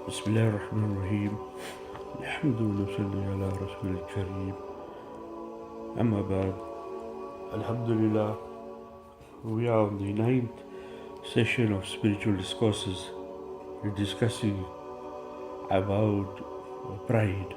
بسم الله الرحمن الرحيم. الحمد ونصلي على رسول الكريم. أما بعد, Alhamdulillah, we are on the 9th session of spiritual discourses. We're discussing about pride.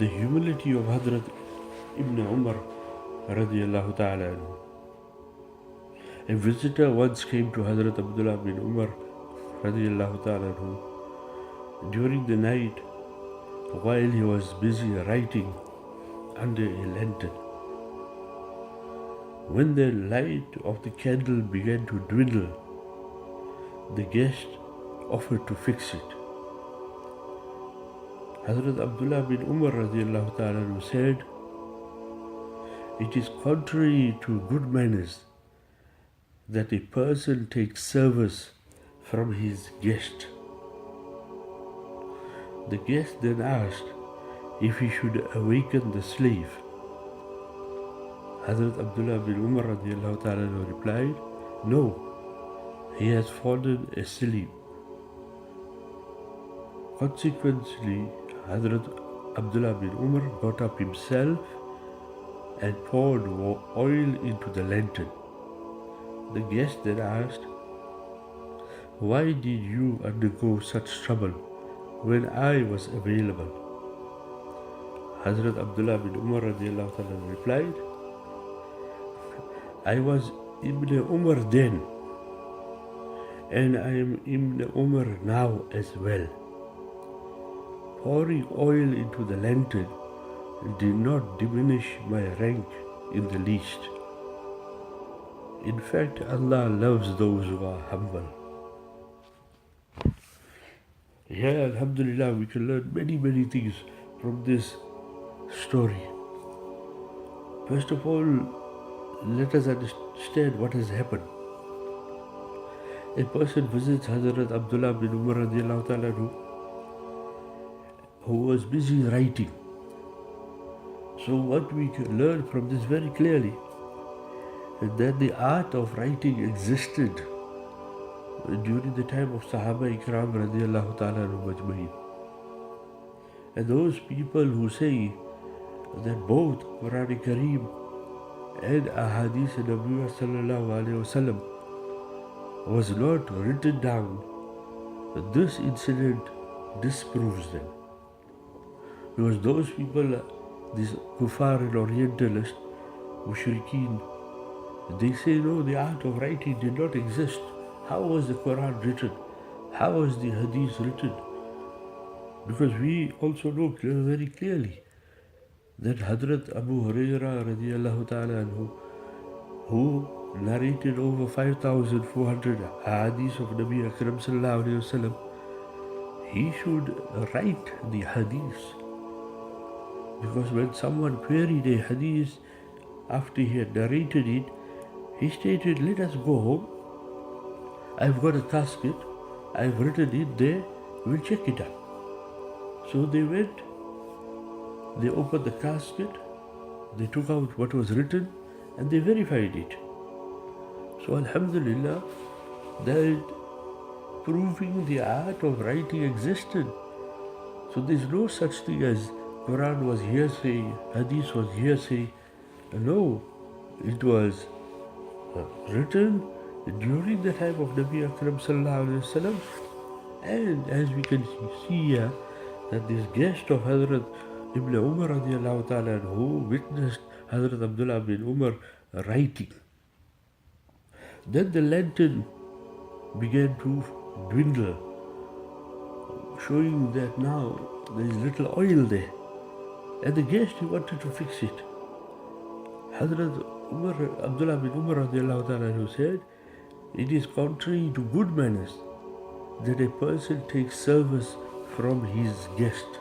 The humility of Hadrat Ibn Umar radiallahu ta'ala anhu. A visitor once came to Hadrat Abdullah bin Umar radiallahu ta'ala anhu during the night while he was busy writing under a lantern. When the light of the candle began to dwindle, the guest offered to fix it. Hazrat Abdullah bin Umar radiallahu ta'ala anhu said, "It is contrary to good manners that a person takes service from his guest." The guest then asked if he should awaken the slave. Hazrat Abdullah bin Umar radiallahu ta'ala anhu replied, "No, he has fallen asleep." Consequently, Hazrat Abdullah bin Umar got up himself and poured oil into the lantern. The guest then asked, "Why did you undergo such trouble when I was available?" Hazrat Abdullah bin Umar radiallahu ta'ala replied, "I was Ibn Umar then, and I am Ibn Umar now as well." Pouring oil into the lantern did not diminish my rank in the least. In fact, Allah loves those who are humble. Here, Alhamdulillah, we can learn many things from this story. First of all, let us understand what has happened. A person visits Hazrat Abdullah bin Umar radiallahu ta'ala who was busy writing. So what we can learn from this very clearly is that the art of writing existed during the time of Sahaba Ikram radiallahu ta'ala majma'in. And those people who say that both Quran Kareem and Ahadith Nabi sallallahu alayhi wasallam was not written down, this incident disproves them. Because those people, these kuffar and orientalists, mushrikeen, they say no, the art of writing did not exist. How was the Quran written? How was the Hadith written? Because we also know very clearly that Hadrat Abu Hurairah radiallahu ta'ala anhu, who narrated over 5,400 hadiths of Nabi Akram sallallahu alayhi wasallam, he should write the hadiths. Because when someone queried a hadith after he had narrated it, he stated, "Let us go home. I've got a casket. I've written it there. We'll check it out." So they went. They opened the casket. They took out what was written and they verified it. So Alhamdulillah, that proving the art of writing existed. So there's no such thing as Quran was hearsay, Hadith was hearsay. No, it was written during the time of Nabi Akram sallallahu alayhi wasallam. And as we can see here, that this guest of Hazrat Ibn Umar radiallahu ta'ala who witnessed Hazrat Abdullah bin Umar writing. Then the lantern began to dwindle, showing that now there is little oil there. And the guest, he wanted to fix it. Hazrat Abdullah bin Umar radiallahu ta'ala said, "It is contrary to good manners that a person takes service from his guest."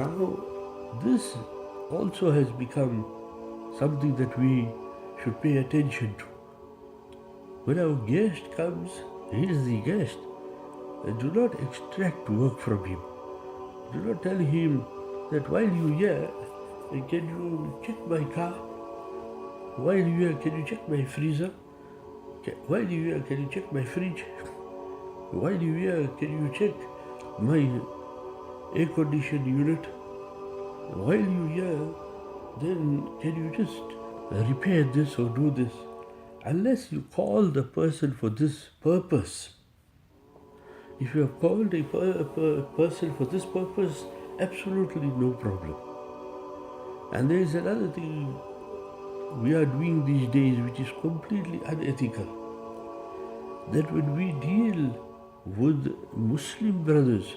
Now, this also has become something that we should pay attention to. When our guest comes, he is the guest. Do not extract work from him. Do not tell him that while you're here, can you check my car? While you're here, can you check my freezer? While you're here, can you check my fridge? while you're here, can you check my air conditioned unit? While you're here, then can you just repair this or do this? Unless you call the person for this purpose. If you have called a person for this purpose, absolutely no problem. And there is another thing we are doing these days which is completely unethical. That when we deal with Muslim brothers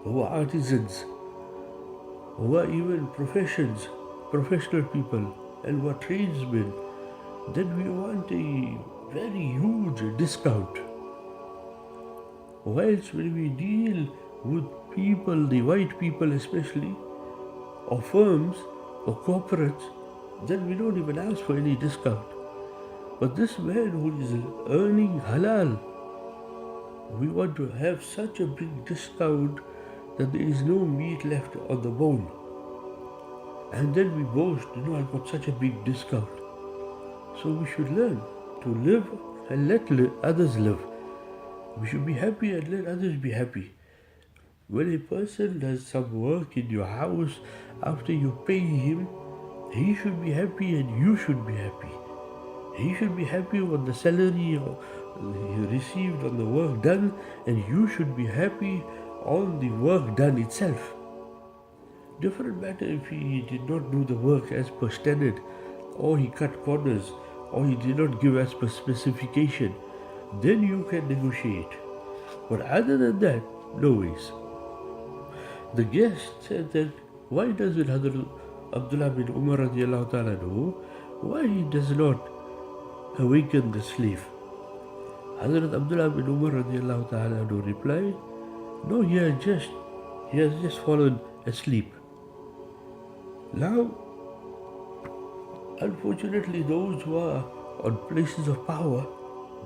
who are artisans, who are even professional people, and who are tradesmen, then we want a very huge discount. Whilst when we deal with people, the white people especially, or firms, or corporates, then we don't even ask for any discount. But this man who is earning halal, we want to have such a big discount that there is no meat left on the bone. And then we boast, I got such a big discount. So we should learn to live and let others live. We should be happy and let others be happy. When a person does some work in your house, after you pay him, he should be happy and you should be happy. He should be happy with the salary he received on the work done, and you should be happy on the work done itself. Different matter if he did not do the work as per standard, or he cut corners, or he did not give as per specification. Then you can negotiate. But other than that, no ways. The guest said that why doesn't Hazrat Abdullah bin Umar radiallahu ta'ala know why he does not awaken the slave? Hazrat Abdullah bin Umar radiallahu ta'ala replied, no, he has just fallen asleep. Now, unfortunately, those who are on places of power,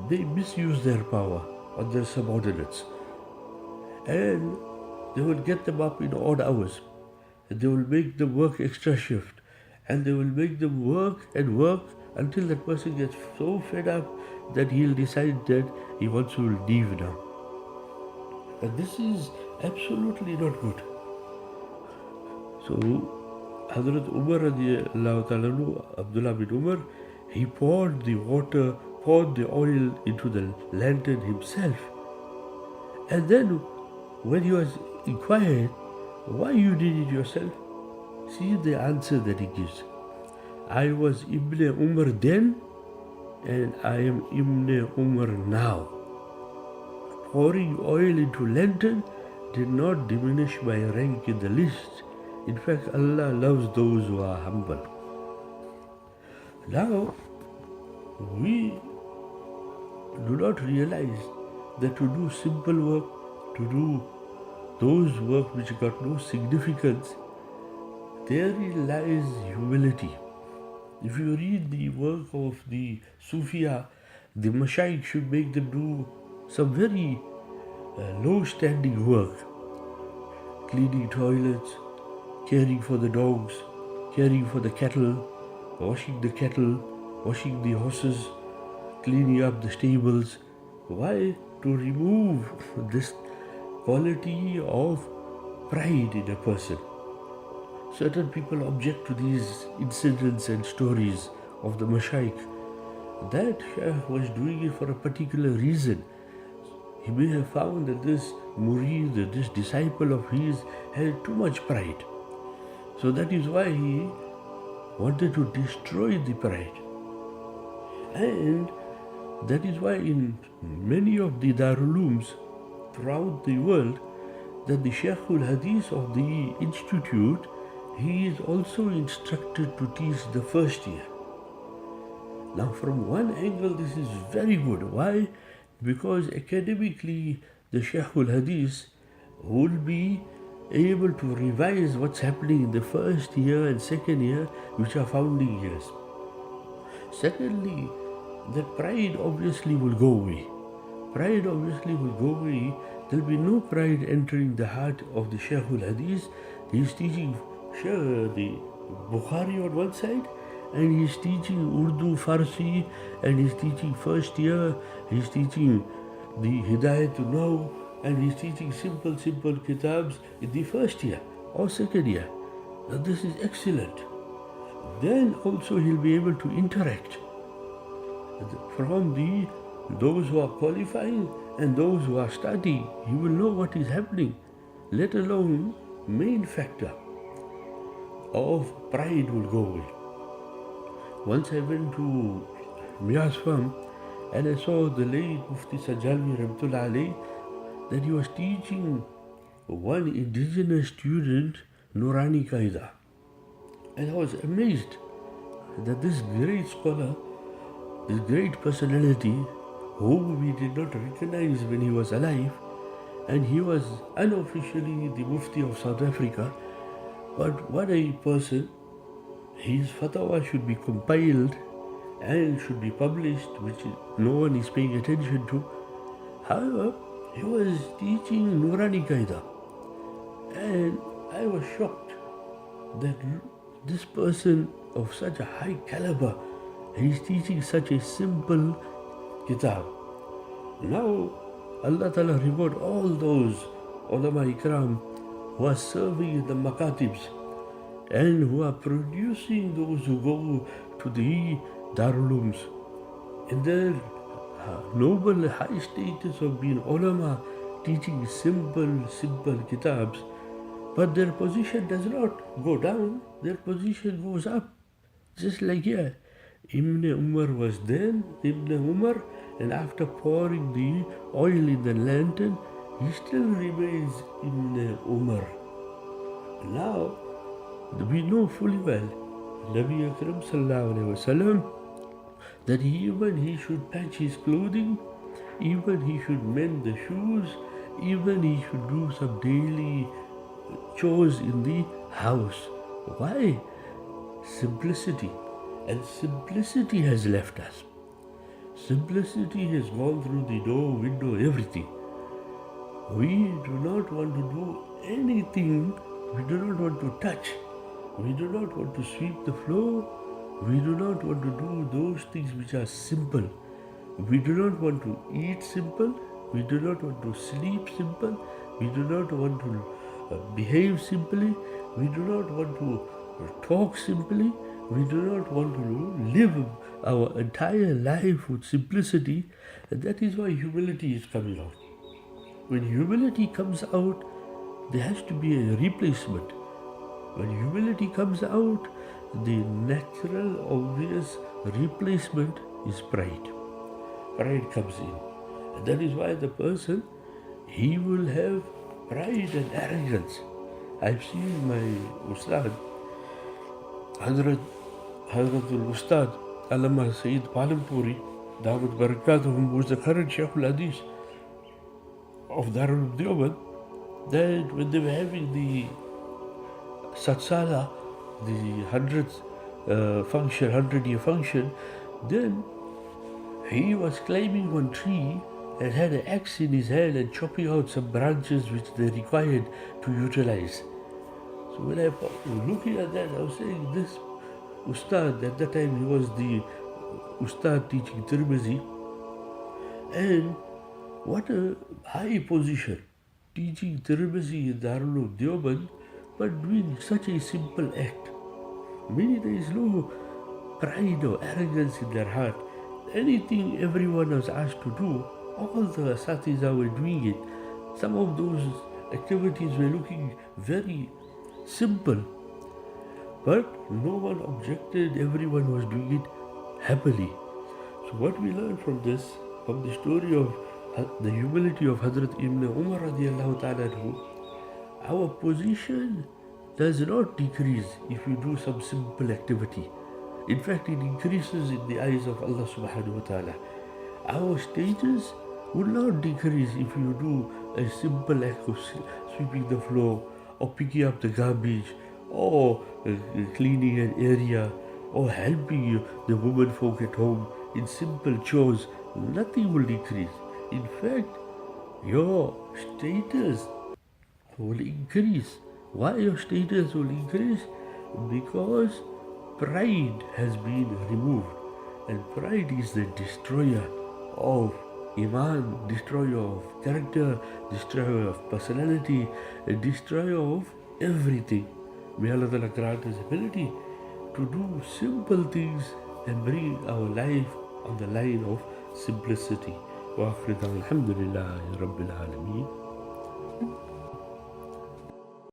they misuse their power on their subordinates. And they will get them up in odd hours. And they will make them work extra shift. And they will make them work and work until that person gets so fed up that he'll decide that he wants to leave now. And this is absolutely not good. So, Hazrat Umar radiallahu ta'ala, Abdullah bin Umar, he poured the oil into the lantern himself. And then when he was inquired, why you did it yourself? See the answer that he gives. I was Ibn Umar then, and I am Ibn Umar now. Pouring oil into lantern did not diminish my rank in the least. In fact, Allah loves those who are humble. Now, we do not realize that to do simple work, to do those work which got no significance, therein lies humility. If you read the work of the Sufia, the Mashaykh should make them do some very low-standing work. Cleaning toilets, caring for the dogs, caring for the cattle, washing the horses, cleaning up the stables. Why? To remove this quality of pride in a person. Certain people object to these incidents and stories of the Mashaykh. That Shaykh was doing it for a particular reason. He may have found that this murid, this disciple of his, had too much pride. So that is why he wanted to destroy the pride. And that is why in many of the Darulooms throughout the world, that the Shaykhul Hadith of the institute, he is also instructed to teach the first year. Now from one angle this is very good. Why? Because academically the Shaykhul Hadith will be able to revise what's happening in the first year and second year, which are founding years. Secondly, the pride obviously will go away. Pride obviously will go away. There will be no pride entering the heart of the Shaykhul Hadith. He is teaching the Bukhari on one side, and he is teaching Urdu, Farsi, and he is teaching first year, he is teaching the Hidayah to know, and he's teaching simple kitabs in the first year or second year. Now this is excellent. Then also he'll be able to interact from those who are qualifying and those who are studying. He will know what is happening, let alone main factor of pride will go away. Once I went to Mia's farm and I saw the late Mufti Sajalmi Rahmatullah alayhi, that he was teaching one indigenous student Nurani Qaida. And I was amazed that this great scholar, this great personality, whom we did not recognize when he was alive, and he was unofficially the Mufti of South Africa, but what a person. His fatwa should be compiled and should be published, which no one is paying attention to. However, he was teaching Nurani Qaida, and I was shocked that this person of such a high caliber, he is teaching such a simple kitab. Now, Allah Ta'ala reward all those ulama ikram who are serving in the makatibs and who are producing those who go to the darulums in their noble high status of being ulama, teaching simple kitabs, but their position does not go down, their position goes up. Just like here, Ibn Umar was then Ibn Umar, and after pouring the oil in the lantern, he still remains Ibn Umar. Now, we know fully well, Nabi Akram Sallallahu Alaihi Wasallam, that even he should patch his clothing, even he should mend the shoes, even he should do some daily chores in the house. Why? Simplicity. And simplicity has left us. Simplicity has gone through the door, window, everything. We do not want to do anything. We do not want to touch. We do not want to sweep the floor. We do not want to do those things which are simple. We do not want to eat simple. We do not want to sleep simple. We do not want to behave simply. We do not want to talk simply. We do not want to live our entire life with simplicity. And that is why humility is coming out. When humility comes out, there has to be a replacement. When humility comes out, the natural, obvious replacement is pride. Pride comes in. And that is why the person, he will have pride and arrogance. I've seen my Ustad, Hazratul Ustad, Allama Sayyid Palampuri, Dawood Barakatuhum, who was the current Shaykh al-Hadith of Darul Deoband, that when they were having the Satsala, the 100-year function, then he was climbing one tree and had an axe in his hand and chopping out some branches which they required to utilize. So when I was looking at that, I was saying, this Ustad, at that time he was the Ustad teaching Tirmizi, and what a high position, teaching Tirmizi in Darul Deoband, but doing such a simple act. Meaning there is no pride or arrogance in their heart. Anything everyone was asked to do, all the Asatiza were doing it. Some of those activities were looking very simple, but no one objected, everyone was doing it happily. So what we learn from this, from the story of the humility of Hazrat Ibn Umar radiallahu ta'ala anhu, our position does not decrease if you do some simple activity. In fact, it increases in the eyes of Allah subhanahu wa ta'ala. Our status will not decrease if you do a simple act of sweeping the floor, or picking up the garbage, or cleaning an area, or helping the women folk at home in simple chores. Nothing will decrease. In fact, your status will increase. Why your status will increase? Because pride has been removed, and pride is the destroyer of iman, destroyer of character, destroyer of personality, a destroyer of everything. May Allah Ta'ala grant us ability to do simple things and bring our life on the line of simplicity. Wa akhir da'wana alhamdulillahi rabbil alameen.